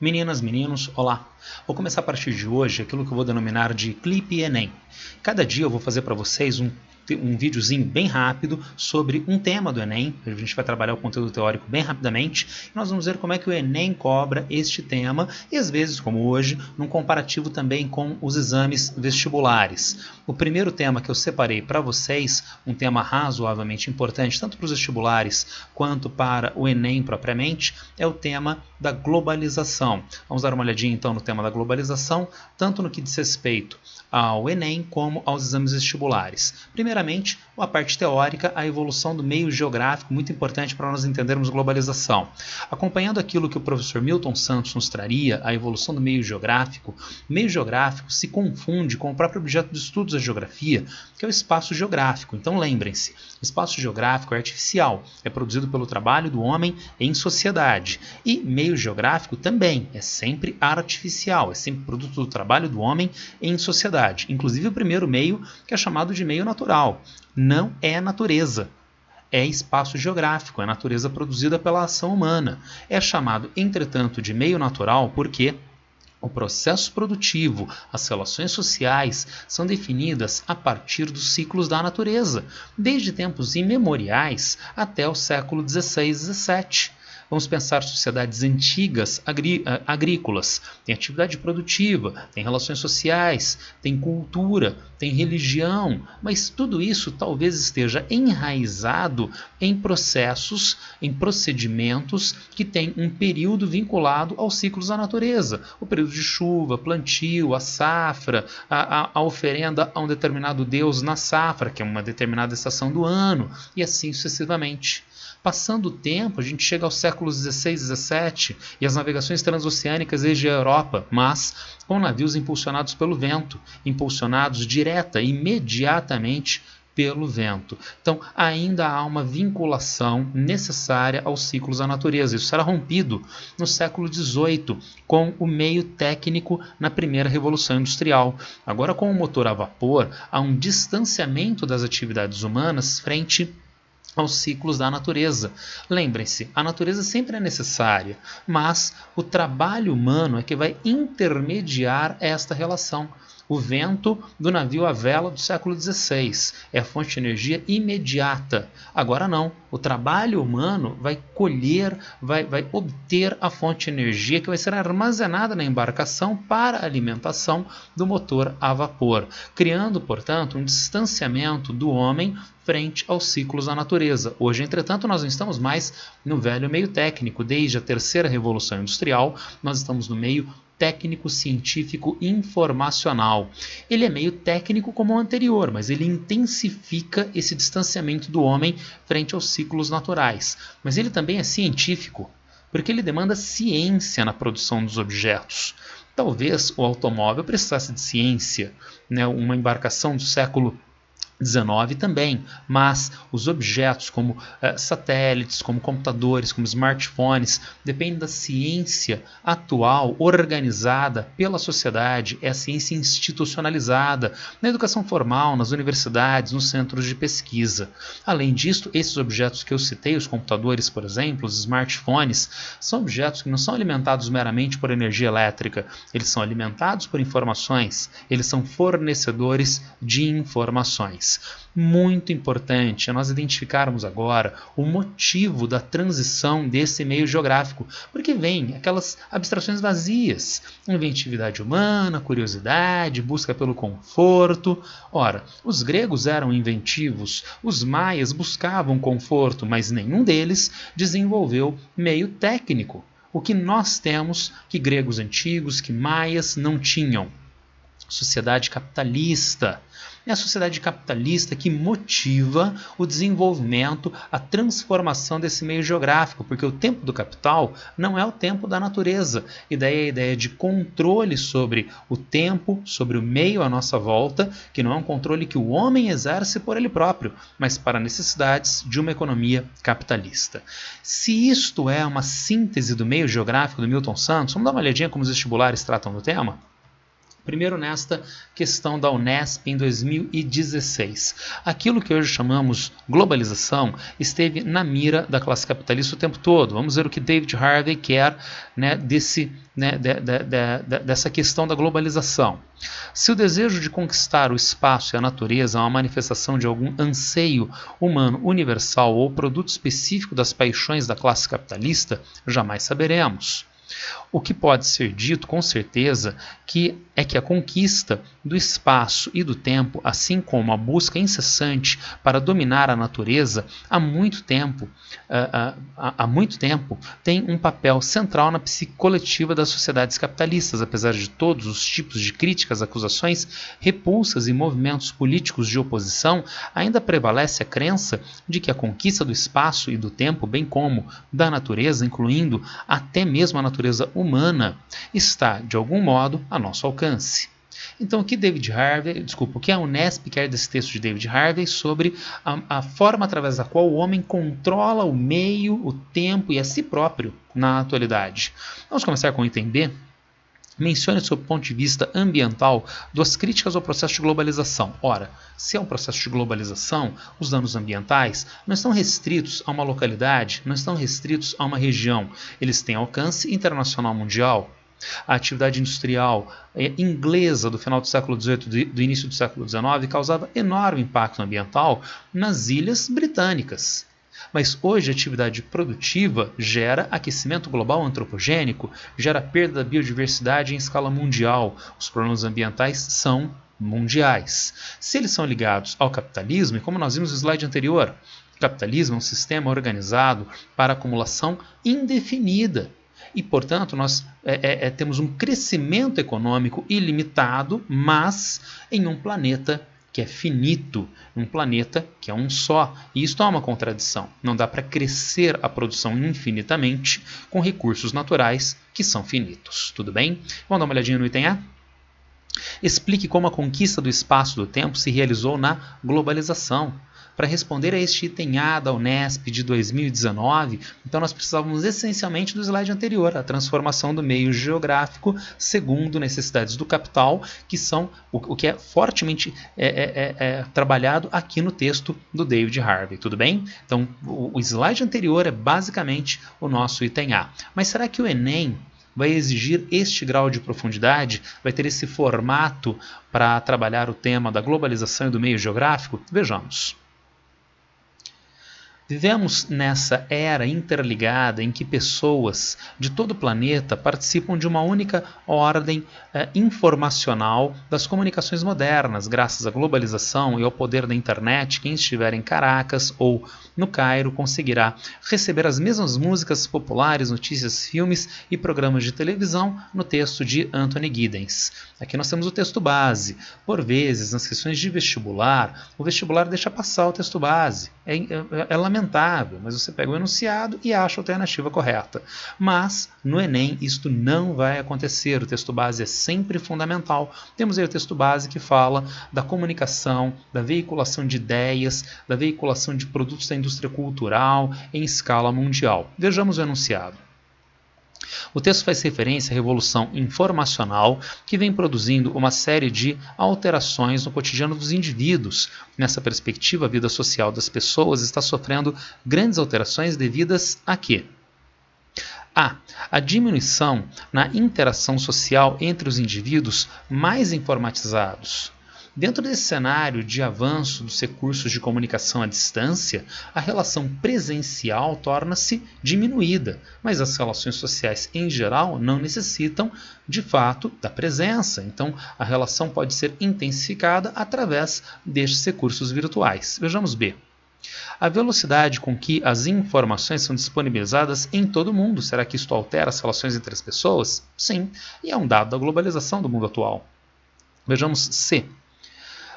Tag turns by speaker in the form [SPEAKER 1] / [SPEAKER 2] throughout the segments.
[SPEAKER 1] Meninas, meninos, olá! Vou começar a partir de hoje aquilo que eu vou denominar de Clipe Enem. Cada dia eu vou fazer para vocês um videozinho bem rápido sobre um tema do Enem. A gente vai trabalhar o conteúdo teórico bem rapidamente e nós vamos ver como é que o Enem cobra este tema e às vezes, como hoje, num comparativo também com os exames vestibulares. O primeiro tema que eu separei para vocês, um tema razoavelmente importante tanto para os vestibulares quanto para o Enem propriamente, é o tema da globalização. Vamos dar uma olhadinha então no tema da globalização, tanto no que diz respeito ao Enem como aos exames vestibulares. Primeiramente, a parte teórica, a evolução do meio geográfico, muito importante para nós entendermos globalização. Acompanhando aquilo que o professor Milton Santos nos traria, a evolução do meio geográfico se confunde com o próprio objeto de estudos da geografia, que é o espaço geográfico. Então lembrem-se, o espaço geográfico é artificial, é produzido pelo trabalho do homem em sociedade. E meio geográfico também é sempre artificial, é sempre produto do trabalho do homem em sociedade. Inclusive o primeiro meio, que é chamado de meio natural, não é natureza. É espaço geográfico, é natureza produzida pela ação humana. É chamado, entretanto, de meio natural porque o processo produtivo, as relações sociais são definidas a partir dos ciclos da natureza, desde tempos imemoriais até o século XVI e XVII. Vamos pensar sociedades antigas agrícolas, tem atividade produtiva, tem relações sociais, tem cultura, tem religião, mas tudo isso talvez esteja enraizado em processos, em procedimentos que têm um período vinculado aos ciclos da natureza. O período de chuva, plantio, a safra, a oferenda a um determinado deus na safra, que é uma determinada estação do ano, e assim sucessivamente. Passando o tempo, a gente chega aos séculos XVI e XVII e as navegações transoceânicas desde a Europa, mas com navios impulsionados pelo vento, impulsionados direta e imediatamente pelo vento. Então, ainda há uma vinculação necessária aos ciclos da natureza. Isso será rompido no século XVIII, com o meio técnico na primeira Revolução Industrial. Agora, com o motor a vapor, há um distanciamento das atividades humanas frente aos ciclos da natureza. Lembrem-se, a natureza sempre é necessária, mas o trabalho humano é que vai intermediar esta relação. O vento do navio à vela do século XVI é a fonte de energia imediata. Agora não, o trabalho humano vai colher, vai obter a fonte de energia que vai ser armazenada na embarcação para a alimentação do motor a vapor, criando, portanto, um distanciamento do homem frente aos ciclos da natureza. Hoje, entretanto, nós não estamos mais no velho meio técnico. Desde a terceira Revolução Industrial, nós estamos no meio técnico, científico, informacional. Ele é meio técnico como o anterior, mas ele intensifica esse distanciamento do homem frente aos ciclos naturais. Mas ele também é científico, porque ele demanda ciência na produção dos objetos. Talvez o automóvel precisasse de ciência, né? Uma embarcação do século XIX também, mas os objetos como satélites, como computadores, como smartphones, dependem da ciência atual, organizada pela sociedade, é a ciência institucionalizada, na educação formal, nas universidades, nos centros de pesquisa. Além disso, esses objetos que eu citei, os computadores, por exemplo, os smartphones, são objetos que não são alimentados meramente por energia elétrica, eles são alimentados por informações, eles são fornecedores de informações. Muito importante é nós identificarmos agora o motivo da transição desse meio geográfico, porque vem aquelas abstrações vazias, inventividade humana, curiosidade, busca pelo conforto. Ora, os gregos eram inventivos, os maias buscavam conforto, mas nenhum deles desenvolveu meio técnico. O que nós temos que gregos antigos, que maias não tinham? Sociedade capitalista. É a sociedade capitalista que motiva o desenvolvimento, a transformação desse meio geográfico, porque o tempo do capital não é o tempo da natureza. E daí a ideia de controle sobre o tempo, sobre o meio à nossa volta, que não é um controle que o homem exerce por ele próprio, mas para necessidades de uma economia capitalista. Se isto é uma síntese do meio geográfico do Milton Santos, vamos dar uma olhadinha como os vestibulares tratam do tema? Primeiro nesta questão da Unesp em 2016. Aquilo que hoje chamamos globalização esteve na mira da classe capitalista o tempo todo. Vamos ver o que David Harvey quer, né, dessa questão da globalização. Se o desejo de conquistar o espaço e a natureza é uma manifestação de algum anseio humano universal ou produto específico das paixões da classe capitalista, jamais saberemos. O que pode ser dito com certeza é que a conquista do espaço e do tempo, assim como a busca incessante para dominar a natureza, há muito tempo tem um papel central na psique coletiva das sociedades capitalistas, apesar de todos os tipos de críticas, acusações, repulsas e movimentos políticos de oposição, ainda prevalece a crença de que a conquista do espaço e do tempo, bem como da natureza, incluindo até mesmo a natureza humana, está, de algum modo, a nosso alcance. Então, o que a Unesp quer desse texto de David Harvey sobre a forma através da qual o homem controla o meio, o tempo e a si próprio na atualidade. Vamos começar com o item B. Mencione, sob o ponto de vista ambiental, duas críticas ao processo de globalização. Ora, se é um processo de globalização, os danos ambientais não estão restritos a uma localidade, não estão restritos a uma região. Eles têm alcance internacional mundial. A atividade industrial inglesa do final do século XVIII, do início do século XIX, causava enorme impacto ambiental nas ilhas britânicas. Mas hoje a atividade produtiva gera aquecimento global antropogênico, gera perda da biodiversidade em escala mundial. Os problemas ambientais são mundiais. Se eles são ligados ao capitalismo, e como nós vimos no slide anterior, o capitalismo é um sistema organizado para acumulação indefinida. E, portanto, nós temos um crescimento econômico ilimitado, mas em um planeta que é finito, um planeta que é um só. E isto é uma contradição. Não dá para crescer a produção infinitamente com recursos naturais que são finitos. Tudo bem? Vamos dar uma olhadinha no item A? Explique como a conquista do espaço e do tempo se realizou na globalização. Para responder a este item A da Unesp de 2019, então nós precisávamos essencialmente do slide anterior, a transformação do meio geográfico segundo necessidades do capital, que são o que é fortemente trabalhado aqui no texto do David Harvey, tudo bem? Então o slide anterior é basicamente o nosso item A. Mas será que o Enem vai exigir este grau de profundidade? Vai ter esse formato para trabalhar o tema da globalização e do meio geográfico? Vejamos. Vivemos nessa era interligada em que pessoas de todo o planeta participam de uma única ordem informacional das comunicações modernas. Graças à globalização e ao poder da internet, quem estiver em Caracas ou no Cairo conseguirá receber as mesmas músicas populares, notícias, filmes e programas de televisão no texto de Anthony Giddens. Aqui nós temos o texto base. Por vezes, nas questões de vestibular, o vestibular deixa passar o texto base. É lamentável, mas você pega o enunciado e acha a alternativa correta. Mas, no Enem, isto não vai acontecer. O texto base é sempre fundamental. Temos aí o texto base que fala da comunicação, da veiculação de ideias, da veiculação de produtos da indústria cultural em escala mundial. Vejamos o enunciado. O texto faz referência à revolução informacional que vem produzindo uma série de alterações no cotidiano dos indivíduos. Nessa perspectiva, a vida social das pessoas está sofrendo grandes alterações devidas a quê? A diminuição na interação social entre os indivíduos mais informatizados. Dentro desse cenário de avanço dos recursos de comunicação à distância, a relação presencial torna-se diminuída, mas as relações sociais em geral não necessitam, de fato, da presença. Então, a relação pode ser intensificada através destes recursos virtuais. Vejamos B. A velocidade com que as informações são disponibilizadas em todo o mundo. Será que isto altera as relações entre as pessoas? Sim, e é um dado da globalização do mundo atual. Vejamos C.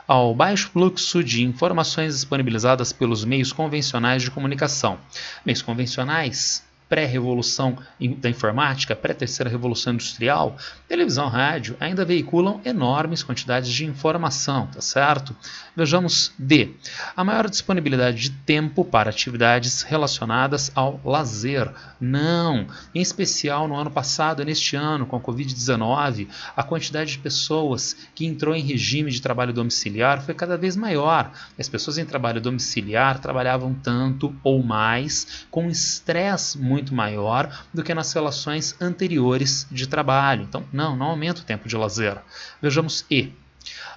[SPEAKER 1] Ao baixo fluxo de informações disponibilizadas pelos meios convencionais de comunicação. Meios convencionais pré-revolução da informática, pré-terceira revolução industrial, televisão e rádio ainda veiculam enormes quantidades de informação, tá certo? Vejamos D. A maior disponibilidade de tempo para atividades relacionadas ao lazer. Não! Em especial no ano passado, neste ano, com a Covid-19, a quantidade de pessoas que entrou em regime de trabalho domiciliar foi cada vez maior. As pessoas em trabalho domiciliar trabalhavam tanto ou mais, com estresse muito maior do que nas relações anteriores de trabalho. Então, não aumenta o tempo de lazer. Vejamos E.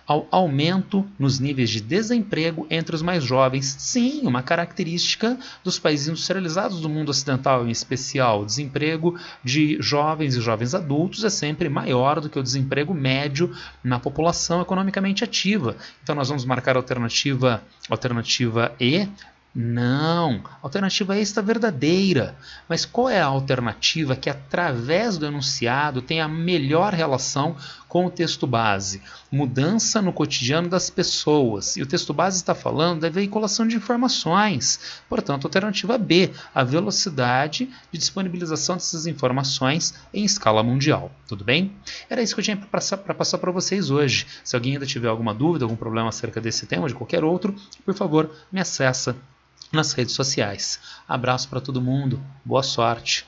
[SPEAKER 1] Ao aumento nos níveis de desemprego entre os mais jovens. Sim, uma característica dos países industrializados do mundo ocidental em especial. O desemprego de jovens e jovens adultos é sempre maior do que o desemprego médio na população economicamente ativa. Então nós vamos marcar a alternativa E. Não, a alternativa A está verdadeira. Mas qual é a alternativa que, através do enunciado, tem a melhor relação com o texto base? Mudança no cotidiano das pessoas. E o texto base está falando da veiculação de informações. Portanto, a alternativa B, a velocidade de disponibilização dessas informações em escala mundial. Tudo bem? Era isso que eu tinha para passar para vocês hoje. Se alguém ainda tiver alguma dúvida, algum problema acerca desse tema ou de qualquer outro, por favor, me acessa nas redes sociais. Abraço para todo mundo, boa sorte!